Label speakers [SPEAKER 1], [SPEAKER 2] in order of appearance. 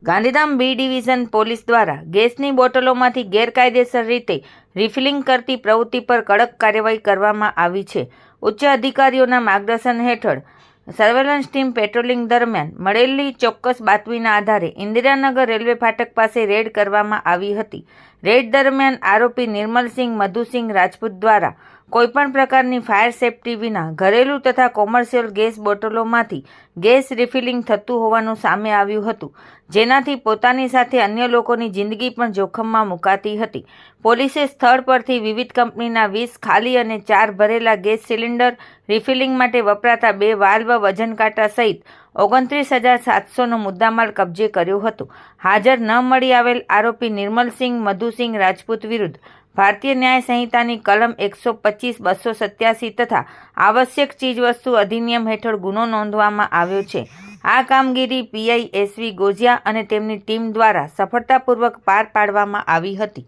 [SPEAKER 1] Gandhidham B division police દ્વારા ગેસની બોટલોમાંથી ગેરકાયદેસર રીતે રિફિલિંગ કરતી પ્રવૃત્તિ પર કડક કાર્યવાહી કરવામાં આવી છે. ઉચ્ચ અધિકારીઓના માર્ગદર્શન હેઠળ સર્વેલન્સ ટીમ પેટ્રોલિંગ દરમિયાન મળેલી ચોક્કસ બાતમીના આધારે ઇન્દિરાનગર રેલવે ફાટક પાસે રેડ કરવામાં આવી હતી. રેડ દરમિયાન આરોપી નિર્મલસિંહ મધુસિંહ રાજપૂત દ્વારા કોઈપણ પ્રકારની ફાયર સેફટી વિના ઘરેલું તથા કોમર્શિયલ ગેસ બોટલોમાંથી ગેસ રિફિલિંગ થતું હોવાનું સામે આવ્યું હતું, જેનાથી પોતાની સાથે અન્ય લોકોની જિંદગી પણ જોખમમાં મુકાતી હતી. પોલીસે સ્થળ પરથી વિવિધ કંપનીના 20 ખાલી અને 4 ભરેલા ગેસ સિલિન્ડર, રિફિલિંગ માટે વપરાતા 2 વાલ્વ, વજન કાંટા સહિત 29,700નો મુદ્દામાલ કબજે કર્યો હતો. હાજર ન મળી આવેલ આરોપી નિર્મલસિંહ મધુસિંહ રાજપૂત વિરુદ્ધ ભારતીય ન્યાય સંહિતાની કલમ 125, 287 તથા આવશ્યક ચીજવસ્તુ અધિનિયમ હેઠળ ગુનો નોંધવામાં આવ્યો છે. આ કામગીરી પીઆઈ SV ગોઝિયા અને તેમની ટીમ દ્વારા સફળતાપૂર્વક પાર પાડવામાં આવી હતી.